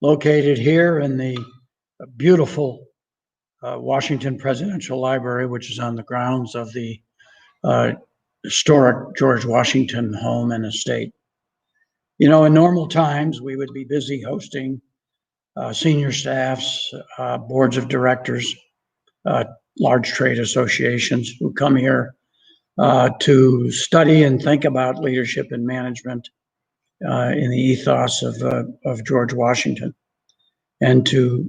located here in the beautiful Washington Presidential Library, which is on the grounds of the historic George Washington home and estate. You know, in normal times, we would be busy hosting senior staffs, boards of directors, large trade associations who come here to study and think about leadership and management in the ethos of George Washington, and to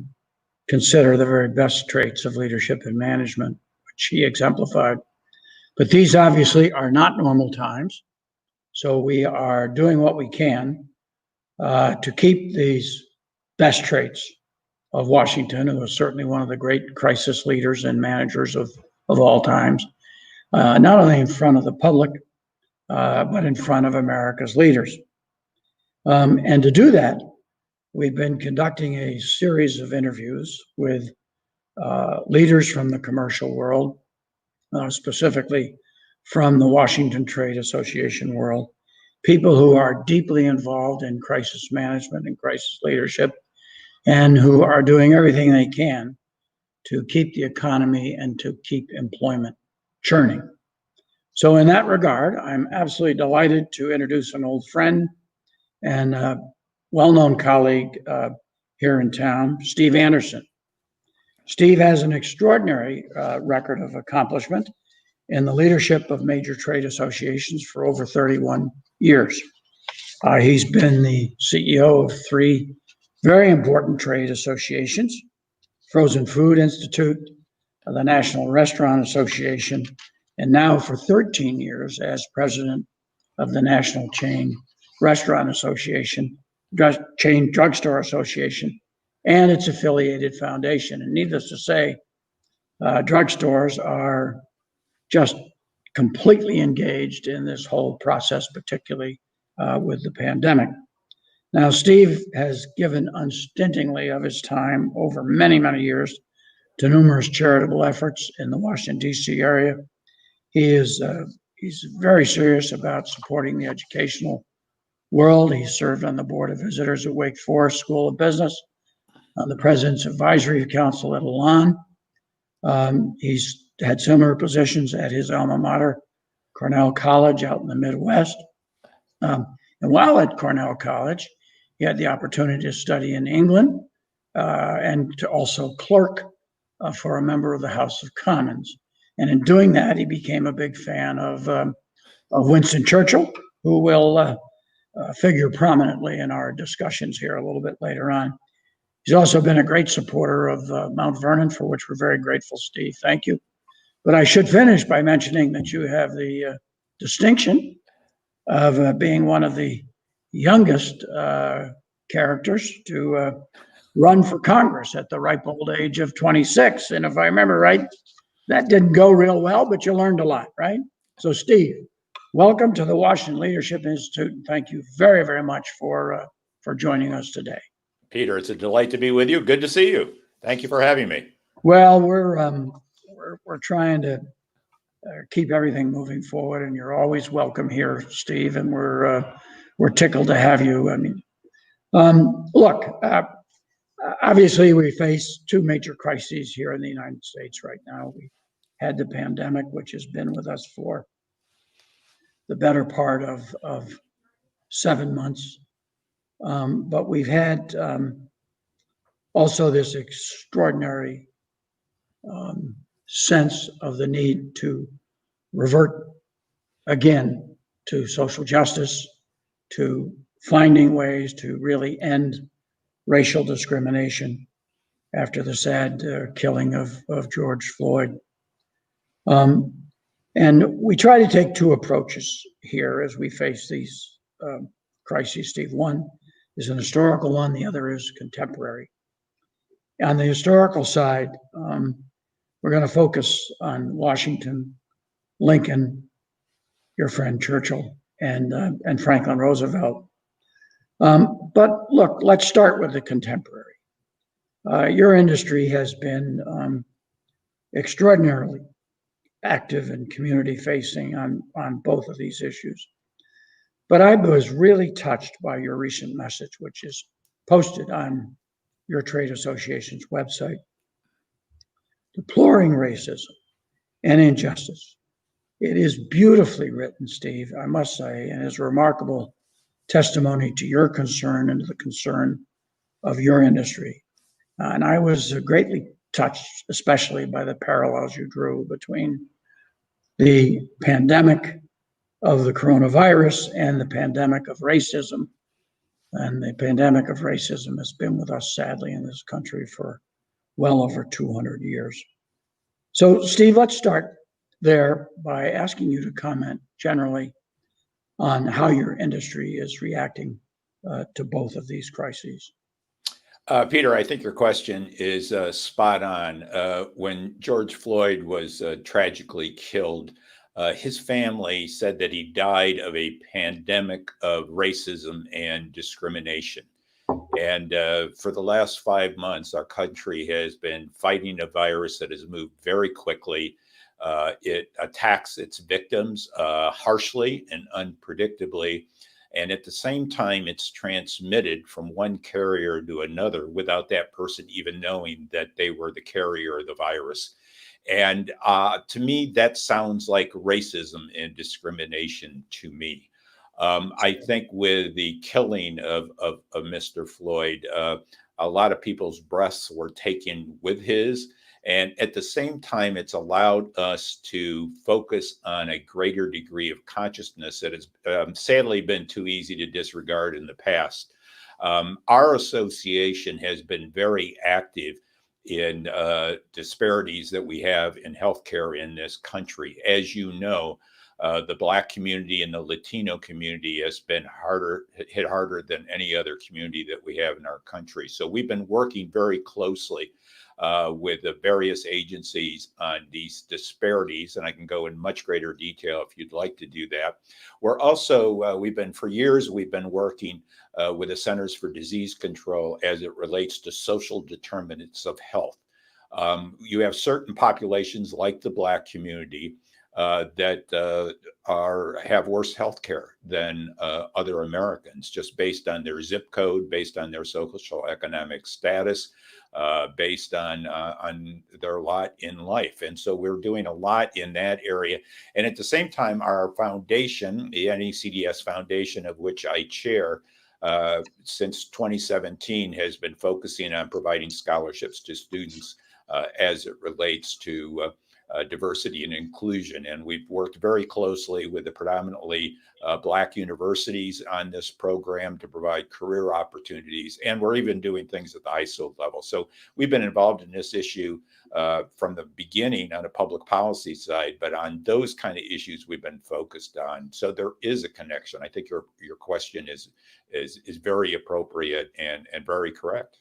consider the very best traits of leadership and management, which he exemplified. But these obviously are not normal times. So we are doing what we can to keep these best traits of Washington, who was certainly one of the great crisis leaders and managers of all times, not only in front of the public, but in front of America's leaders. And to do that, we've been conducting a series of interviews with leaders from the commercial world, specifically from the Washington Trade Association world, people who are deeply involved in crisis management and crisis leadership, and who are doing everything they can to keep the economy and to keep employment churning. So in that regard, I'm absolutely delighted to introduce an old friend and well-known colleague here in town, Steve Anderson. Steve has an extraordinary record of accomplishment in the leadership of major trade associations for over 31 years. He's been the CEO of 3 very important trade associations: Frozen Food Institute, the National Restaurant Association, and now for 13 years as president of the National Chain Restaurant Association, Chain Drugstore Association, and its affiliated foundation. And needless to say, drugstores are just completely engaged in this whole process, particularly with the pandemic. Now, Steve has given unstintingly of his time over many, many years to numerous charitable efforts in the Washington, D.C. area. He's very serious about supporting the educational world. He served on the board of visitors at Wake Forest School of Business, on the President's Advisory Council at Elan. He's had similar positions at his alma mater, Cornell College out in the Midwest. And while at Cornell College, he had the opportunity to study in England and to also clerk for a member of the House of Commons. And in doing that, he became a big fan of Winston Churchill, who will figure prominently in our discussions here a little bit later on. He's also been a great supporter of Mount Vernon, for which we're very grateful, Steve. Thank you. But I should finish by mentioning that you have the distinction of being one of the youngest characters to run for Congress at the ripe old age of 26. And if I remember right, that didn't go real well, but you learned a lot, right? So Steve, welcome to the Washington Leadership Institute. And thank you very, very much for joining us today. Peter, it's a delight to be with you. Good to see you. Thank you for having me. Well, we're trying to keep everything moving forward, and you're always welcome here, Steve. And we're tickled to have you. I mean, look, obviously we face 2 major crises here in the United States right now. We had the pandemic, which has been with us for the better part of 7 months. But we've had also this extraordinary sense of the need to revert again to social justice, to finding ways to really end racial discrimination after the sad killing of George Floyd. And we try to take 2 approaches here as we face these crises, Steve. One is an historical one, the other is contemporary. On the historical side, we're going to focus on Washington, Lincoln, your friend Churchill, and Franklin Roosevelt. But look, let's start with the contemporary. Your industry has been extraordinarily active and community facing on both of these issues. But I was really touched by your recent message, which is posted on your trade association's website, deploring racism and injustice. It is beautifully written, Steve, I must say, and is a remarkable testimony to your concern and to the concern of your industry. And I was greatly touched, especially by the parallels you drew between the pandemic of the coronavirus and the pandemic of racism. And the pandemic of racism has been with us, sadly, in this country for well over 200 years. So, Steve, let's start there by asking you to comment generally on how your industry is reacting to both of these crises. Peter, I think your question is spot on. When George Floyd was tragically killed, his family said that he died of a pandemic of racism and discrimination. And for the last 5 months, our country has been fighting a virus that has moved very quickly. It attacks its victims harshly and unpredictably. And at the same time, it's transmitted from one carrier to another without that person even knowing that they were the carrier of the virus. And to me, that sounds like racism and discrimination to me. I think with the killing of Mr. Floyd, a lot of people's breaths were taken with his. And at the same time, it's allowed us to focus on a greater degree of consciousness that has sadly been too easy to disregard in the past. Our association has been very active in disparities that we have in healthcare in this country. As you know, the Black community and the Latino community has been hit harder than any other community that we have in our country. So we've been working very closely with the various agencies on these disparities, and I can go in much greater detail if you'd like to do that. We're also, for years, we've been working with the Centers for Disease Control as it relates to social determinants of health. You have certain populations like the Black community that have worse health care than other Americans, just based on their zip code, based on their social economic status, based on their lot in life. And so we're doing a lot in that area. And at the same time, our foundation, the NECDS Foundation, of which I chair, since 2017, has been focusing on providing scholarships to students as it relates to diversity and inclusion. And we've worked very closely with the predominantly Black universities on this program to provide career opportunities. And we're even doing things at the high school level. So we've been involved in this issue from the beginning on a public policy side, but on those kind of issues we've been focused on. So there is a connection. I think your question is very appropriate and very correct.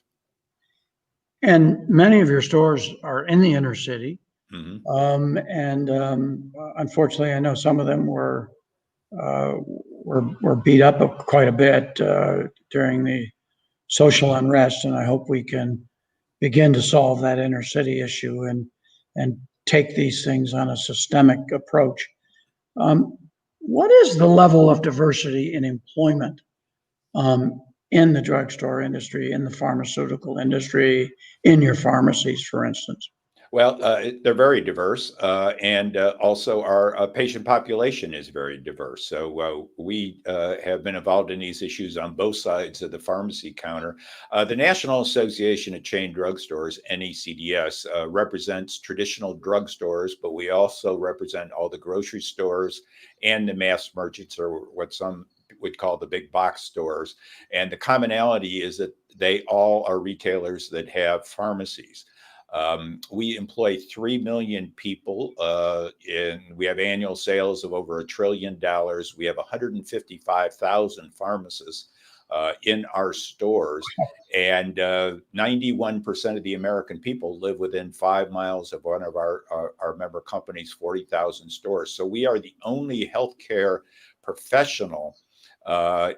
And many of your stores are in the inner city. Mm-hmm. Unfortunately, I know some of them were beat up quite a bit during the social unrest, and I hope we can begin to solve that inner city issue and take these things on a systemic approach. What is the level of diversity in employment in the drugstore industry, in the pharmaceutical industry, in your pharmacies, for instance? Well, they're very diverse, and also our patient population is very diverse. So we have been involved in these issues on both sides of the pharmacy counter. The National Association of Chain Drugstores, NECDS, represents traditional drugstores, but we also represent all the grocery stores and the mass merchants, or what some would call the big box stores. And the commonality is that they all are retailers that have pharmacies. We employ 3 million people, and we have annual sales of over $1 trillion. We have 155,000 pharmacists in our stores, and 91% of the American people live within 5 miles of one of our member companies' 40,000 stores. So we are the only healthcare professional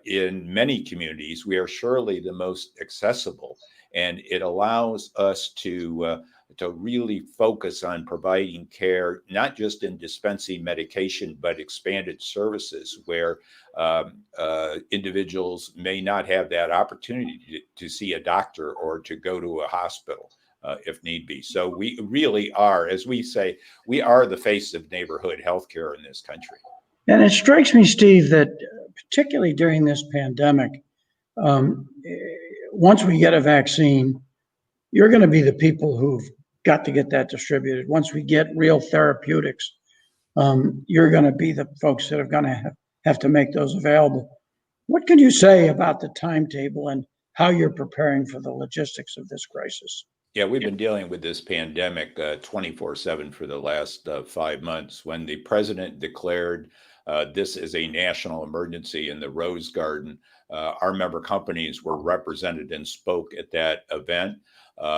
in many communities. We are surely the most accessible. And it allows us to to really focus on providing care, not just in dispensing medication, but expanded services where individuals may not have that opportunity to see a doctor or to go to a hospital if need be. So we really are, as we say, we are the face of neighborhood healthcare in this country. And it strikes me, Steve, that particularly during this pandemic, um, once we get a vaccine, you're going to be the people who've got to get that distributed. Once we get real therapeutics, you're going to be the folks that are going to have to make those available. What can you say about the timetable and how you're preparing for the logistics of this crisis? Yeah, we've been dealing with this pandemic 24/7 for the last 5 months. When the president declared this as a national emergency in the Rose Garden, our member companies were represented and spoke at that event.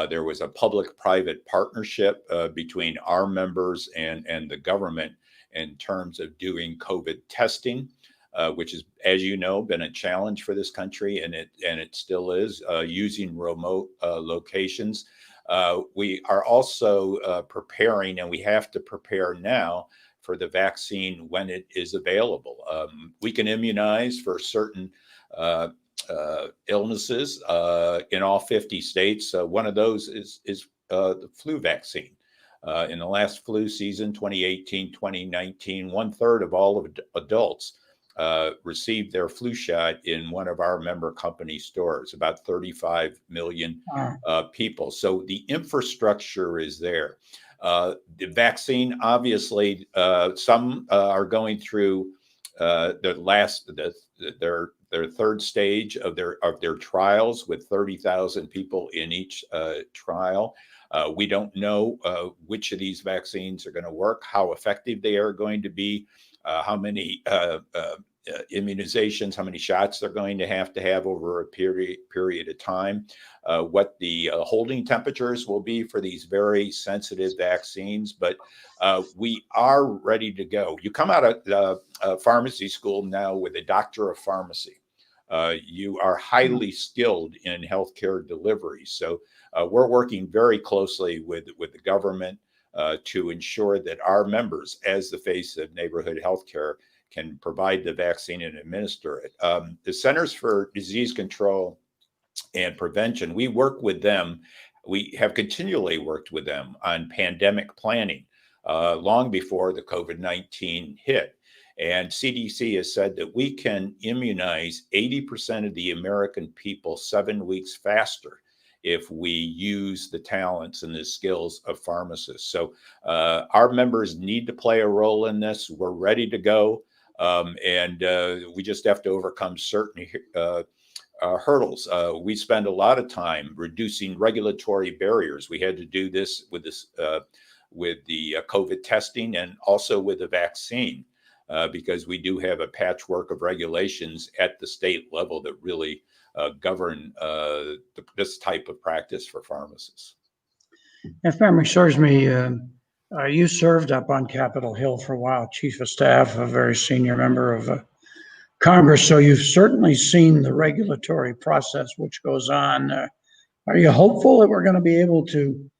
There was a public-private partnership between our members and the government in terms of doing COVID testing. Which is, as you know, been a challenge for this country, and it still is, using remote locations. We are also preparing, and we have to prepare now for the vaccine when it is available. We can immunize for certain illnesses in all 50 states. One of those is the flu vaccine. In the last flu season, 2018, 2019, 1/3 of all of adults received their flu shot in one of our member company stores, about 35 million people. So the infrastructure is there. The vaccine, obviously, some are going through their third stage of their trials with 30,000 people in each trial. We don't know which of these vaccines are going to work, how effective they are going to be, how many immunizations, how many shots they're going to have over a period of time, what the holding temperatures will be for these very sensitive vaccines. But we are ready to go. You come out of pharmacy school now with a doctor of pharmacy. You are highly skilled in healthcare delivery. So we're working very closely with the government to ensure that our members, as the face of neighborhood healthcare, can provide the vaccine and administer it. The Centers for Disease Control and Prevention, we work with them. We have continually worked with them on pandemic planning long before the COVID-19 hit. And CDC has said that we can immunize 80% of the American people 7 weeks faster if we use the talents and the skills of pharmacists. So our members need to play a role in this. We're ready to go. And we just have to overcome certain hurdles. We spend a lot of time reducing regulatory barriers. We had to do this with the COVID testing and also with the vaccine. Because we do have a patchwork of regulations at the state level that really govern this type of practice for pharmacists. If memory serves me, you served up on Capitol Hill for a while, chief of staff, a very senior member of Congress. So you've certainly seen the regulatory process which goes on. Are you hopeful that we're going to be able to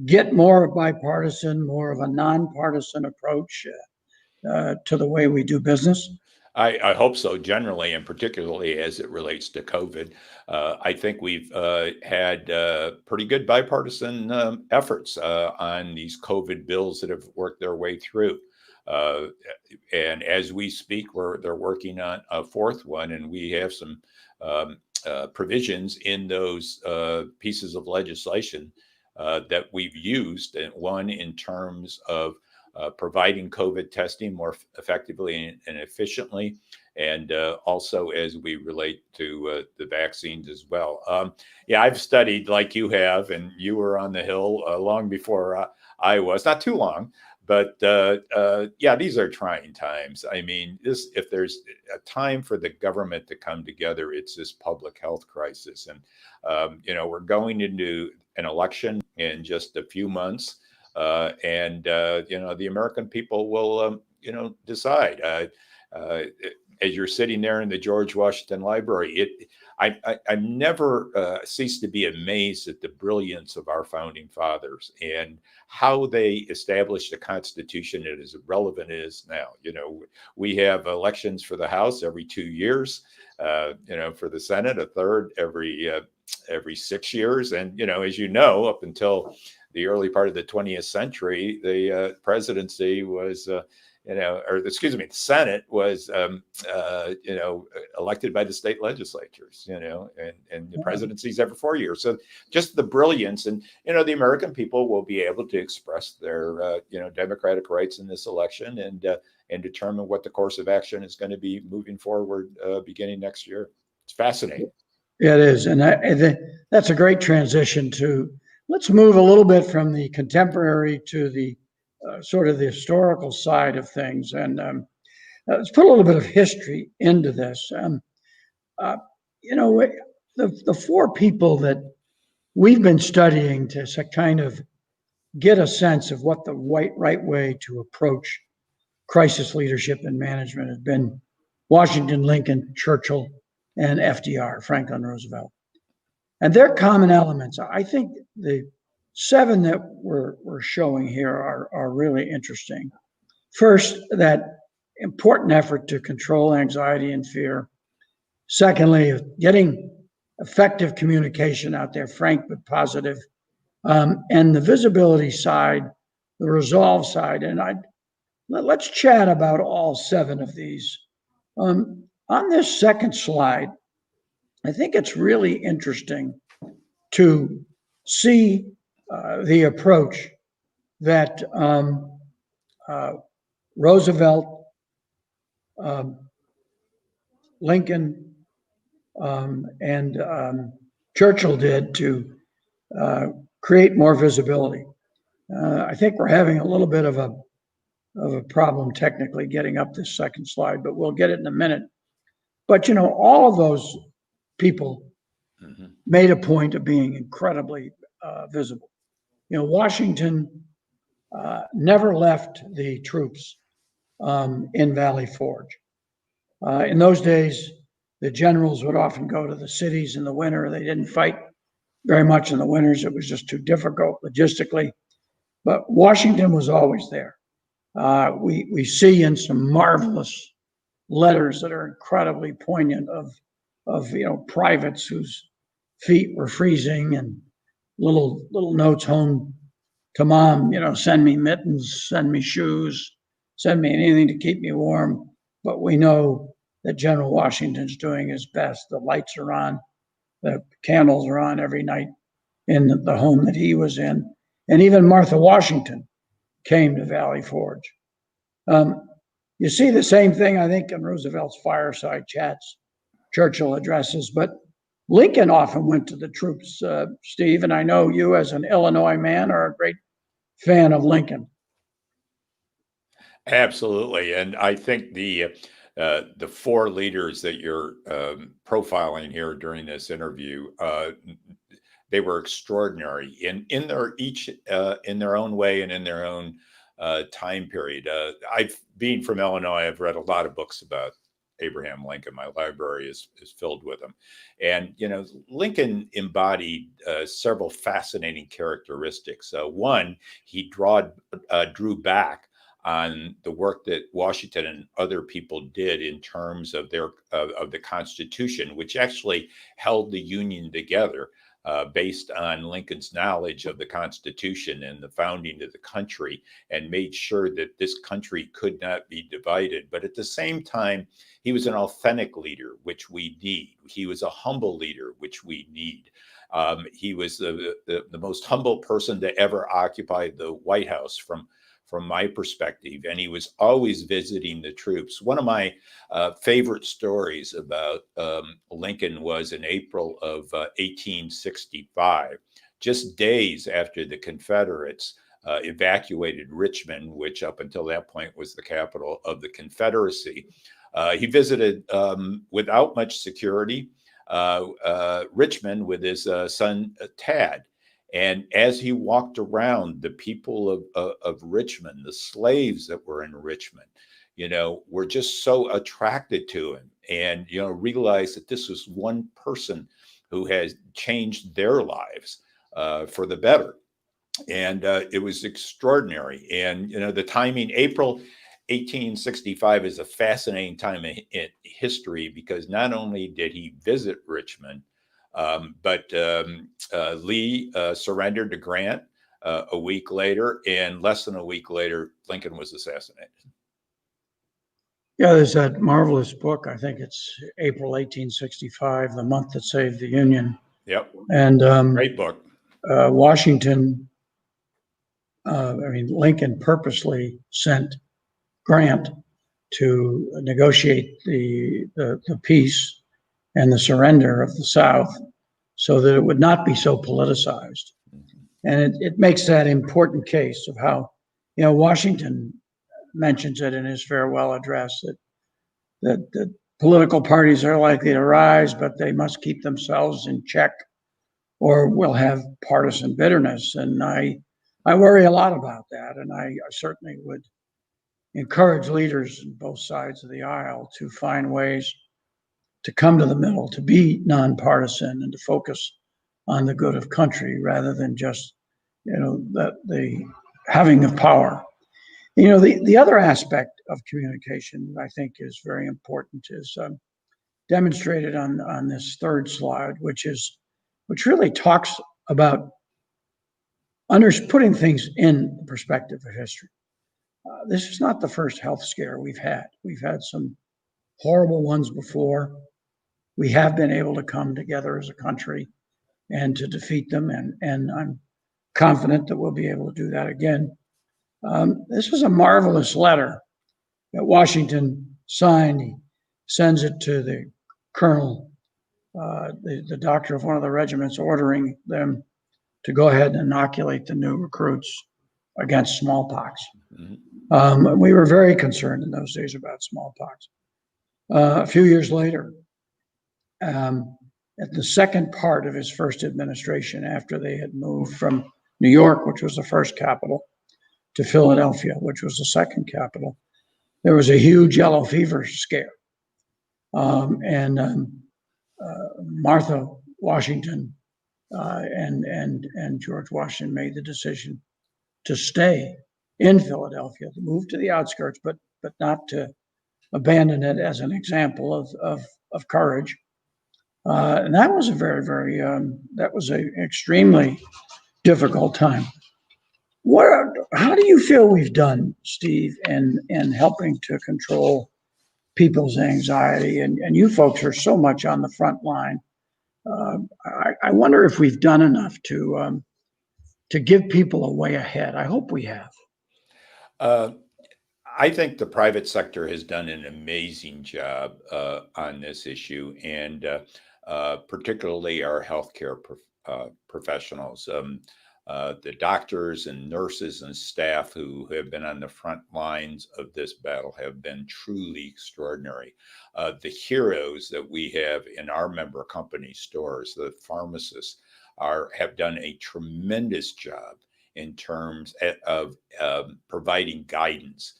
get more bipartisan, more of a nonpartisan approach to the way we do business? I hope so, generally, and particularly as it relates to COVID. I think we've had pretty good bipartisan efforts on these COVID bills that have worked their way through. And as we speak, they're working on a fourth one, and we have some provisions in those pieces of legislation that we've used. And one in terms of providing COVID testing more effectively and efficiently, and also as we relate to the vaccines as well. Yeah, I've studied like you have, and you were on the Hill long before I was, not too long, but yeah, these are trying times. I mean, if there's a time for the government to come together, it's this public health crisis. And, we're going into an election in just a few months. And the American people will, decide. As you're sitting there in the George Washington Library, I've never ceased to be amazed at the brilliance of our founding fathers and how they established a constitution that is relevant as now. We have elections for the House every 2 years. For the Senate, a third every 6 years, and as up until the early part of the 20th century, the presidency was, the Senate was, elected by the state legislatures, and the presidencies every 4 years. So just the brilliance, and the American people will be able to express their, democratic rights in this election, and determine what the course of action is going to be moving forward, beginning next year. It's fascinating. It is, and I think that's a great transition to. Let's move a little bit from the contemporary to the sort of the historical side of things, and let's put a little bit of history into this. The four people that we've been studying to kind of get a sense of what the right way to approach crisis leadership and management has been Washington, Lincoln, Churchill, and FDR, Franklin Roosevelt. And their common elements, I think the 7 that we're showing here are really interesting. First, that important effort to control anxiety and fear. Secondly, getting effective communication out there, frank but positive. And the visibility side, the resolve side. And let's chat about all 7 of these. On this second slide, I think it's really interesting to see the approach that Roosevelt, Lincoln, and Churchill did to create more visibility. I think we're having a little bit of a problem technically getting up this second slide, but we'll get it in a minute. But all of those people made a point of being incredibly visible. Washington never left the troops in Valley Forge. In those days, the generals would often go to the cities in the winter. They didn't fight very much in the winters. It was just too difficult logistically. But Washington was always there. We see in some marvelous letters that are incredibly poignant of privates whose feet were freezing, and little notes home to mom, send me mittens, send me shoes, send me anything to keep me warm. But we know that General Washington's doing his best. The lights are on, the candles are on every night in the home that he was in. And even Martha Washington came to Valley Forge. You see the same thing, I think, in Roosevelt's fireside chats, Churchill addresses, but Lincoln often went to the troops, Steve, and I know you as an Illinois man are a great fan of Lincoln. Absolutely, and I think the 4 leaders that you're profiling here during this interview, they were extraordinary in their each in their own way and in their own time period. Being from Illinois, I've read a lot of books about Abraham Lincoln. My library is filled with them, and Lincoln embodied several fascinating characteristics. One, he drew back on the work that Washington and other people did in terms of of the Constitution, which actually held the Union together. Based on Lincoln's knowledge of the Constitution and the founding of the country, and made sure that this country could not be divided. But at the same time, he was an authentic leader, which we need. He was a humble leader, which we need. He was the most humble person to ever occupy the White House from my perspective, and he was always visiting the troops. One of my favorite stories about Lincoln was in April of 1865, just days after the Confederates evacuated Richmond, which up until that point was the capital of the Confederacy. He visited without much security Richmond with his son Tad. And as he walked around, the people of Richmond, the slaves that were in Richmond, were just so attracted to him. and, realize that this was one person who has changed their lives for the better. And it was extraordinary. And, the timing, April 1865 is a fascinating time in history, because not only did he visit Richmond, but Lee surrendered to Grant a week later, and less than a week later, Lincoln was assassinated. Yeah, there's that marvelous book. I think it's April 1865, The Month That Saved the Union. Yep. And Great book. Washington, Lincoln purposely sent Grant to negotiate the peace and the surrender of the South so that it would not be so politicized. And it makes that important case of how, Washington mentions it in his farewell address, that political parties are likely to rise, but they must keep themselves in check or we'll have partisan bitterness. And I worry a lot about that. And I certainly would encourage leaders on both sides of the aisle to find ways to come to the middle, to be nonpartisan, and to focus on the good of country rather than just, the having of power. The other aspect of communication I think is very important is demonstrated on this third slide, which really talks about putting things in perspective of history. This is not the first health scare we've had. We've had some horrible ones before. We have been able to come together as a country and to defeat them, and I'm confident that we'll be able to do that again. This was a marvelous letter that Washington signed. He sends it to the colonel, the doctor of one of the regiments, ordering them to go ahead and inoculate the new recruits against smallpox. We were very concerned in those days about smallpox. A few years later, at the second part of his first administration, after they had moved from New York, which was the first capital, to Philadelphia, which was the second capital, there was a huge yellow fever scare. Martha Washington and George Washington made the decision to stay in Philadelphia, to move to the outskirts, but not to abandon it, as an example of courage. And that was an extremely difficult time. How do you feel we've done, Steve, in helping to control people's anxiety? And you folks are so much on the front line. I wonder if we've done enough to give people a way ahead. I hope we have. I think the private sector has done an amazing job on this issue, and particularly our healthcare professionals. The doctors and nurses and staff who have been on the front lines of this battle have been truly extraordinary. The heroes that we have in our member company stores, the pharmacists, have done a tremendous job in terms of providing guidance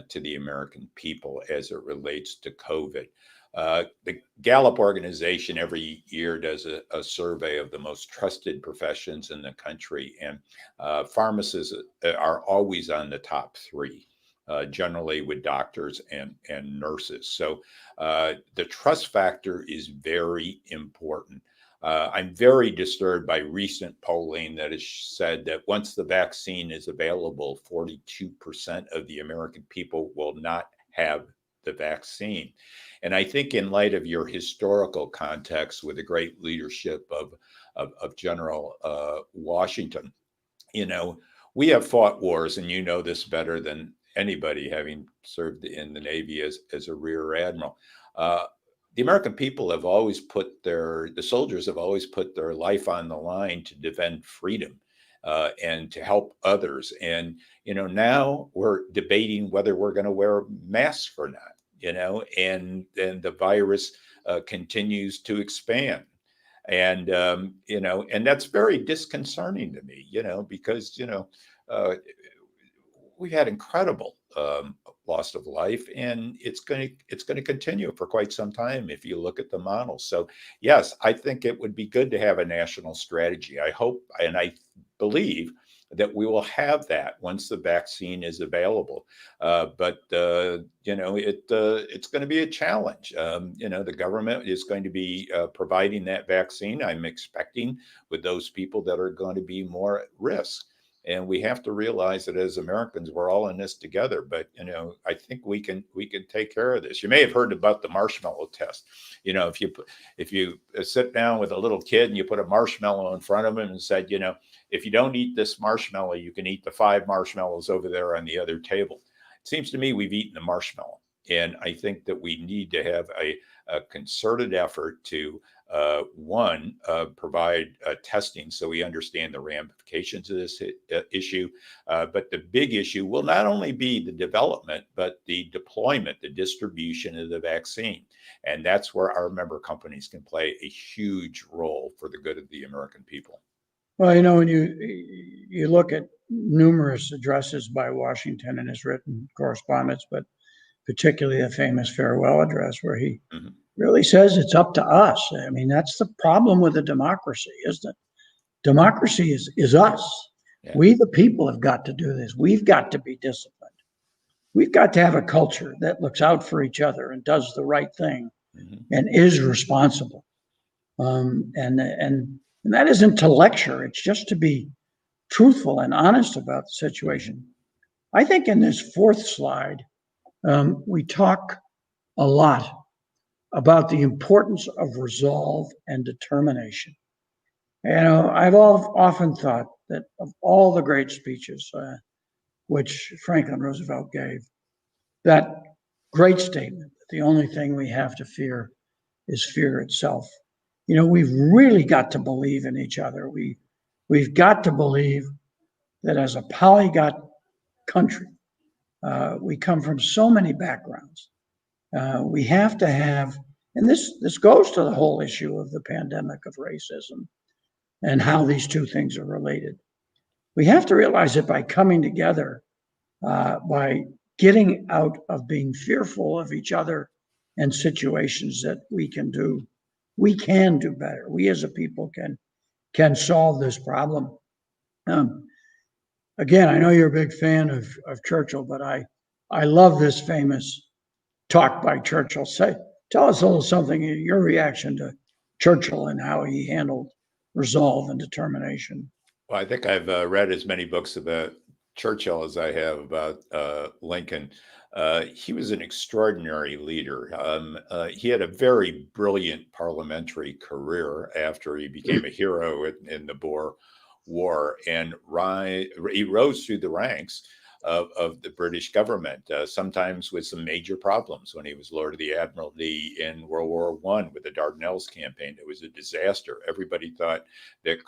to the American people as it relates to COVID. The Gallup organization every year does a survey of the most trusted professions in the country, and pharmacists are always on the top three, generally with doctors and nurses. So the trust factor is very important. I'm very disturbed by recent polling that has said that once the vaccine is available, 42% of the American people will not have the vaccine. And I think in light of your historical context with the great leadership of General Washington, we have fought wars, and you know this better than anybody, having served in the Navy as a rear admiral. The American people have always the soldiers have always put their life on the line to defend freedom and to help others. And, now we're debating whether we're going to wear masks or not, and the virus continues to expand. And, and that's very disconcerting to me, because, we've had incredible loss of life, and it's going to continue for quite some time if you look at the models. So yes, I think it would be good to have a national strategy. I hope and I believe that we will have that once the vaccine is available. But it's going to be a challenge. The government is going to be providing that vaccine. I'm expecting with those people that are going to be more at risk. And we have to realize that as Americans, we're all in this together. But I think we can take care of this. You may have heard about the marshmallow test. If you sit down with a little kid and you put a marshmallow in front of him and said, if you don't eat this marshmallow, you can eat the 5 marshmallows over there on the other table. It seems to me we've eaten a marshmallow. And I think that we need to have a concerted effort to provide testing so we understand the ramifications of this issue. But the big issue will not only be the development, but the deployment, the distribution of the vaccine. And that's where our member companies can play a huge role for the good of the American people. Well, when you look at numerous addresses by Washington in his written correspondence, but particularly the famous farewell address where he really says it's up to us. I mean, that's the problem with a democracy, is that democracy is us. Yeah. We, the people, have got to do this. We've got to be disciplined. We've got to have a culture that looks out for each other and does the right thing and is responsible. And that isn't to lecture. It's just to be truthful and honest about the situation. I think in this 4th slide, we talk a lot about the importance of resolve and determination. I've often thought that of all the great speeches which Franklin Roosevelt gave, that great statement that the only thing we have to fear is fear itself. We've really got to believe in each other. We've got to believe that as a polyglot country, we come from so many backgrounds. We have to have, and this goes to the whole issue of the pandemic of racism and how these two things are related. We have to realize that by coming together, by getting out of being fearful of each other and situations, that we can do better. We as a people can solve this problem. Again, I know you're a big fan of Churchill, but I love this famous talk by Churchill. Tell us a little something, your reaction to Churchill and how he handled resolve and determination. Well, I think I've read as many books about Churchill as I have about Lincoln. He was an extraordinary leader. He had a very brilliant parliamentary career after he became a hero in the Boer War, and he rose through the ranks of the British government, sometimes with some major problems. When he was Lord of the Admiralty in World War I with the Dardanelles campaign, it was a disaster. Everybody thought that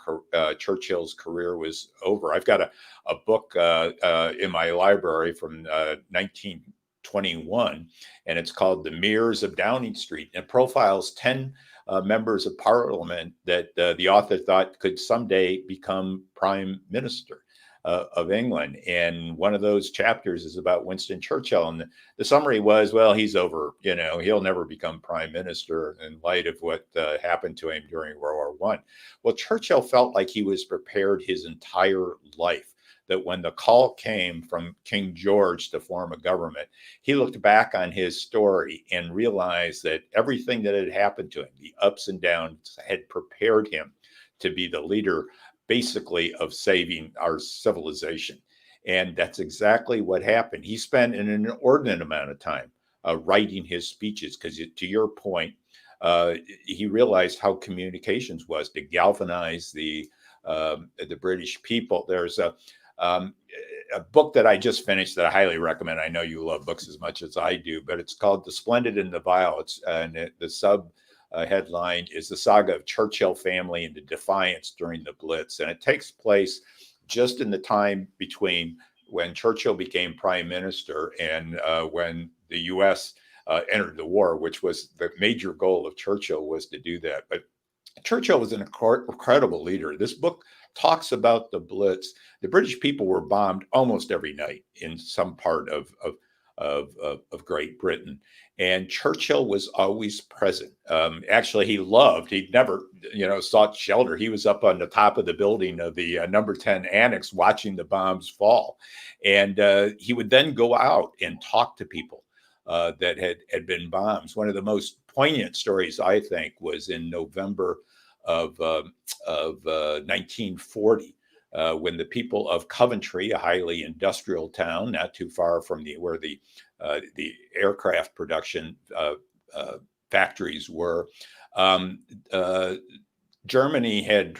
Churchill's career was over. I've got a book in my library from 1921, and it's called The Mirrors of Downing Street, and it profiles 10 members of parliament that the author thought could someday become prime minister of England. And one of those chapters is about Winston Churchill. And the summary was, well, he's over, he'll never become prime minister in light of what happened to him during World War I. Well, Churchill felt like he was prepared his entire life, that when the call came from King George to form a government, he looked back on his story and realized that everything that had happened to him, the ups and downs, had prepared him to be the leader, basically, of saving our civilization. And that's exactly what happened. He spent an inordinate amount of time writing his speeches, because to your point, he realized how communications was to galvanize the British people. There's a book that I just finished that I highly recommend. I know you love books as much as I do, but it's called The Splendid and the Vile. The sub headline is The Saga of Churchill Family and the Defiance During the Blitz. And it takes place just in the time between when Churchill became prime minister and when the U.S. Entered the war, which was the major goal of Churchill, was to do that. But Churchill was an incredible leader. This book talks about the Blitz. The British people were bombed almost every night in some part of of Great Britain. And Churchill was always present. Actually, he never, sought shelter. He was up on the top of the building of the number 10 annex watching the bombs fall. And he would then go out and talk to people that had been bombed. One of the most poignant stories, I think, was in November of 1940. When the people of Coventry, a highly industrial town, not too far from where the aircraft production factories were, Germany had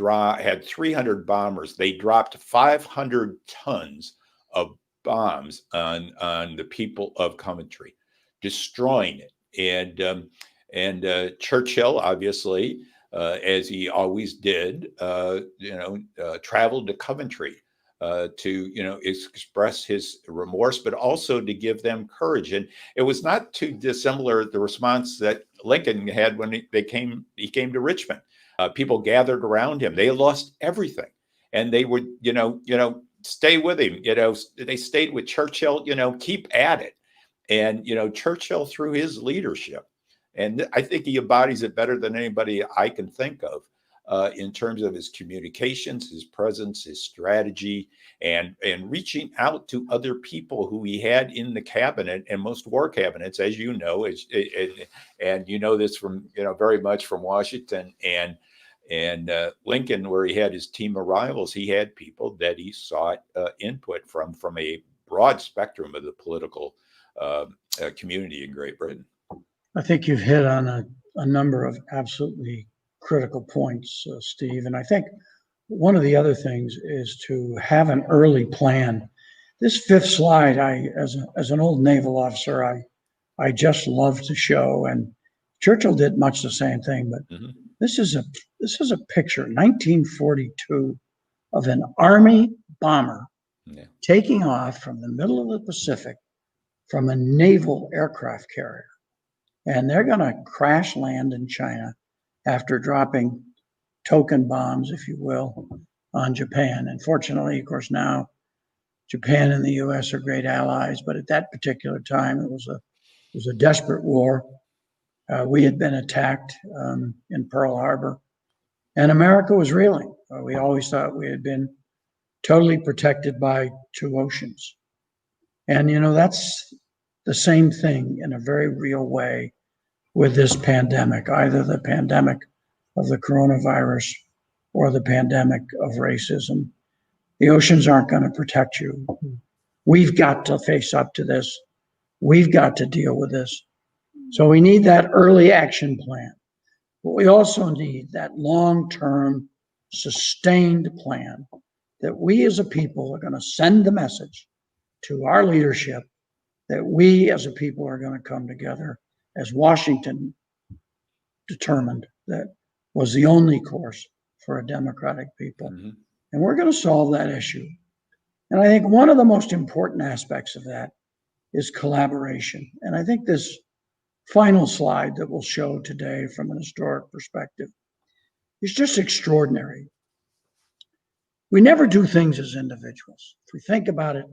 300 bombers. They dropped 500 tons of bombs on the people of Coventry, destroying it. And Churchill, obviously, as he always did, traveled to Coventry to, express his remorse, but also to give them courage. And it was not too dissimilar the response that Lincoln had when he came to Richmond. People gathered around him. They lost everything, and they would, stay with him. They stayed with Churchill. Keep at it. And Churchill, through his leadership. And I think he embodies it better than anybody I can think of in terms of his communications, his presence, his strategy, and reaching out to other people who he had in the cabinet. And most war cabinets, as you know, and you know this from, very much from Washington and Lincoln, where he had his team of rivals, he had people that he sought input from a broad spectrum of the political community in Great Britain. I think you've hit on a number of absolutely critical points, Steve. And I think one of the other things is to have an early plan. This fifth slide, as an old naval officer, I just love to show. And Churchill did much the same thing. But this is a picture, 1942, of an Army bomber taking off from the middle of the Pacific from a naval aircraft carrier. And they're going to crash land in China after dropping token bombs, if you will, on Japan. And fortunately, of course, now Japan and the U.S. are great allies. But at that particular time, it was a desperate war. We had been attacked in Pearl Harbor, and America was reeling. We always thought we had been totally protected by two oceans. And, that's the same thing in a very real way with this pandemic, either the pandemic of the coronavirus or the pandemic of racism. The oceans aren't going to protect you. We've got to face up to this. We've got to deal with this. So we need that early action plan. But we also need that long-term, sustained plan that we as a people are going to send the message to our leadership that we as a people are going to come together, as Washington determined that was the only course for a democratic people. And we're going to solve that issue. And I think one of the most important aspects of that is collaboration. And I think this final slide that we'll show today from an historic perspective is just extraordinary. We never do things as individuals. If we think about it,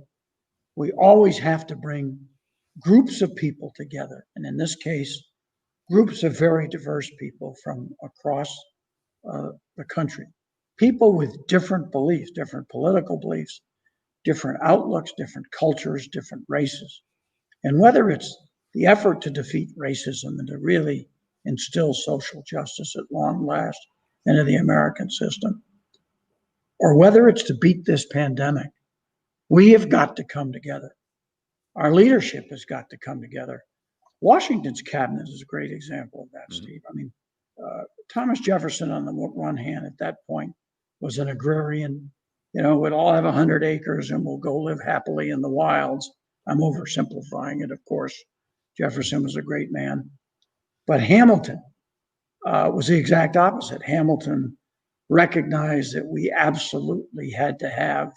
we always have to bring groups of people together. And in this case, groups of very diverse people from across the country. People with different beliefs, different political beliefs, different outlooks, different cultures, different races. And whether it's the effort to defeat racism and to really instill social justice at long last into the American system, or whether it's to beat this pandemic, we have got to come together. Our leadership has got to come together. Washington's cabinet is a great example of that, Steve. I mean, Thomas Jefferson, on the one hand, at that point, was an agrarian. We'd all have 100 acres and we'll go live happily in the wilds. I'm oversimplifying it, of course. Jefferson was a great man. But Hamilton was the exact opposite. Hamilton recognized that we absolutely had to have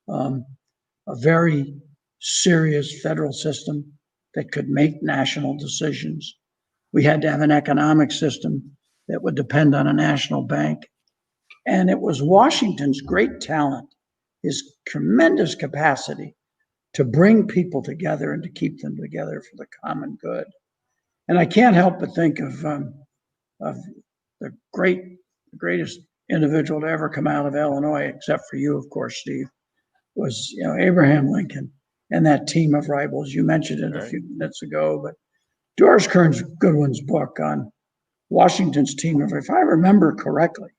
a very serious federal system that could make national decisions. We had to have an economic system that would depend on a national bank. And it was Washington's great talent, his tremendous capacity to bring people together and to keep them together for the common good. And I can't help but think of the greatest individual to ever come out of Illinois, except for you, of course, Steve, was Abraham Lincoln and that team of rivals. You mentioned it a few minutes ago, but Doris Kearns Goodwin's book on Washington's team of, if I remember correctly,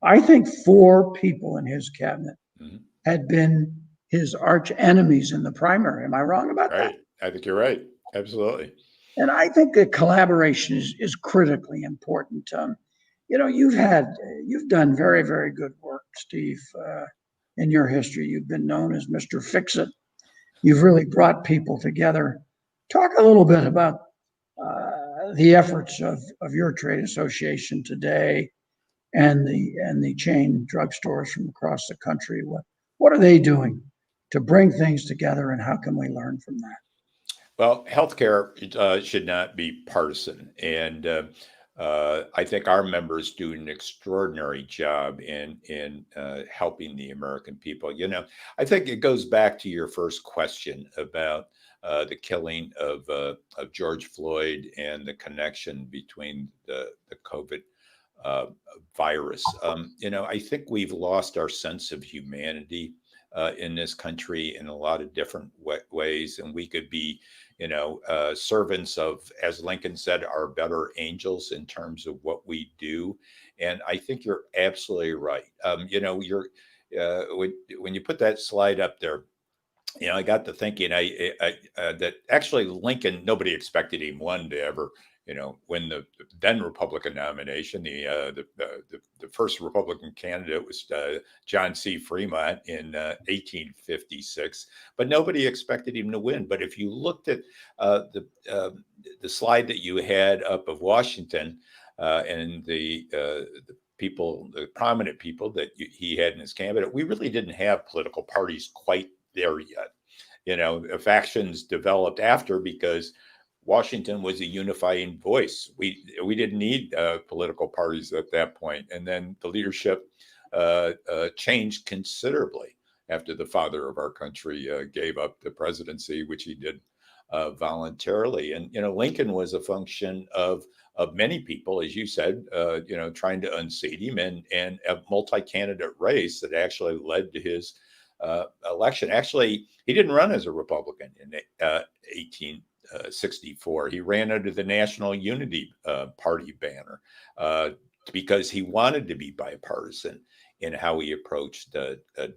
I think 4 people in his cabinet had been his arch enemies in the primary. Am I wrong about that? Right. I think you're right. Absolutely. And I think that collaboration is critically important. You've done very, very good work, Steve, in your history. You've been known as Mr. Fix-It. You've really brought people together. Talk a little bit about the efforts of your trade association today and the chain drugstores from across the country. What are they doing to bring things together, and how can we learn from that? Well, healthcare should not be partisan, and I think our members do an extraordinary job in helping the American people. I think it goes back to your first question about the killing of George Floyd and the connection between the COVID virus. I think we've lost our sense of humanity in this country in a lot of different ways, and we could be, servants of, as Lincoln said, our better angels in terms of what we do. And I think you're absolutely right. When you put that slide up there, I got to thinking that actually Lincoln, nobody expected him to ever, win the then Republican nomination. The first Republican candidate was John C. Fremont in 1856, but nobody expected him to win. But if you looked at the slide that you had up of Washington and the prominent people that he had in his cabinet, we really didn't have political parties quite there yet. Factions developed after, because Washington was a unifying voice. We didn't need political parties at that point. And then the leadership changed considerably after the father of our country gave up the presidency, which he did voluntarily. And Lincoln was a function of many people, as you said, trying to unseat him, and a multi-candidate race that actually led to his election. Actually, he didn't run as a Republican in 1864. He ran under the National Unity Party banner because he wanted to be bipartisan in how he approached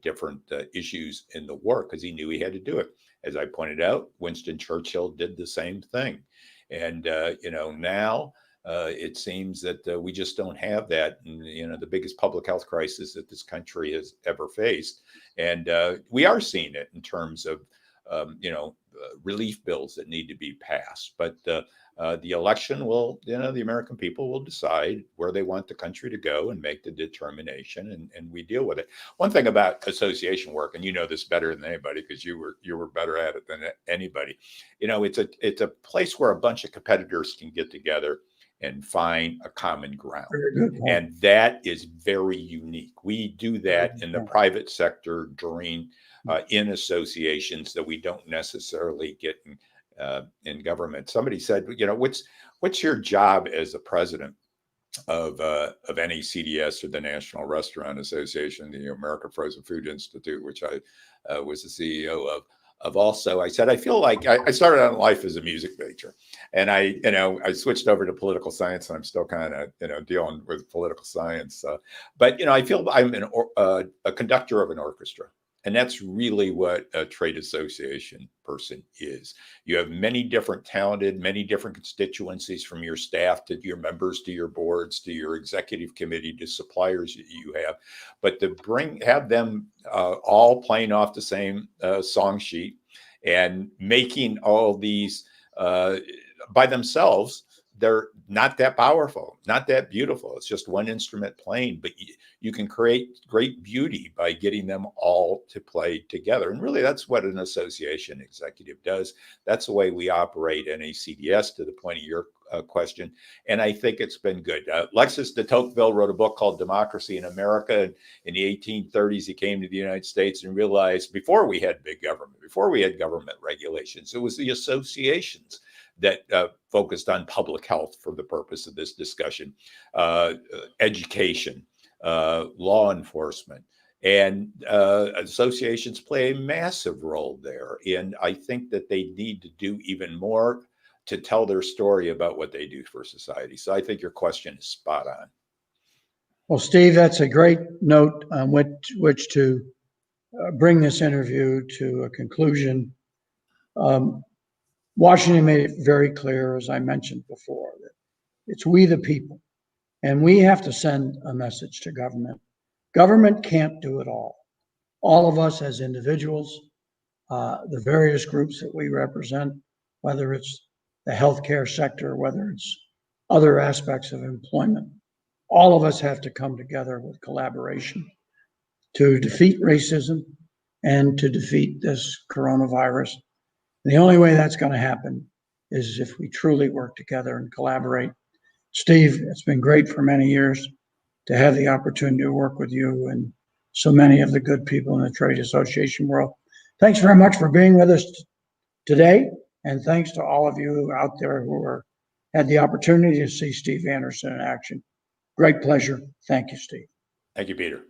different issues in the war, because he knew he had to do it. As I pointed out, Winston Churchill did the same thing. And, now it seems that we just don't have that. And, the biggest public health crisis that this country has ever faced. And we are seeing it in terms of, relief bills that need to be passed. But the election will, the American people will decide where they want the country to go and make the determination, and we deal with it. One thing about association work, and you know this better than anybody because you were better at it than anybody, it's a place where a bunch of competitors can get together and find a common ground. And that is very unique. We do that in the private sector during in associations that we don't necessarily get in government. Somebody said, what's your job as the president of NACDS, or the National Restaurant Association, the American Frozen Food Institute, which I was the CEO of also. I said, I feel like I started out in life as a music major, and I switched over to political science, and I'm still kind of dealing with political science. But I feel I'm a conductor of an orchestra. And that's really what a trade association person is. You have many different constituencies, from your staff to your members, to your boards, to your executive committee, to suppliers you have. But to have them all playing off the same song sheet and making all these by themselves, they're not that powerful, not that beautiful. It's just one instrument playing, but you can create great beauty by getting them all to play together. And really, that's what an association executive does. That's the way we operate NACDS, to the point of your question. And I think it's been good. Alexis de Tocqueville wrote a book called Democracy in America. And in the 1830s, he came to the United States and realized, before we had big government, before we had government regulations, it was the associations that focused on public health for the purpose of this discussion, education, law enforcement. And associations play a massive role there. And I think that they need to do even more to tell their story about what they do for society. So I think your question is spot on. Well, Steve, that's a great note on which to bring this interview to a conclusion. Washington made it very clear, as I mentioned before, that it's we the people, and we have to send a message to government. Government can't do it all. All of us as individuals, the various groups that we represent, whether it's the healthcare sector, whether it's other aspects of employment, all of us have to come together with collaboration to defeat racism and to defeat this coronavirus. The only way that's going to happen is if we truly work together and collaborate. Steve, it's been great for many years to have the opportunity to work with you and so many of the good people in the trade association world. Thanks very much for being with us today. And thanks to all of you out there who had the opportunity to see Steve Anderson in action. Great pleasure. Thank you, Steve. Thank you, Peter.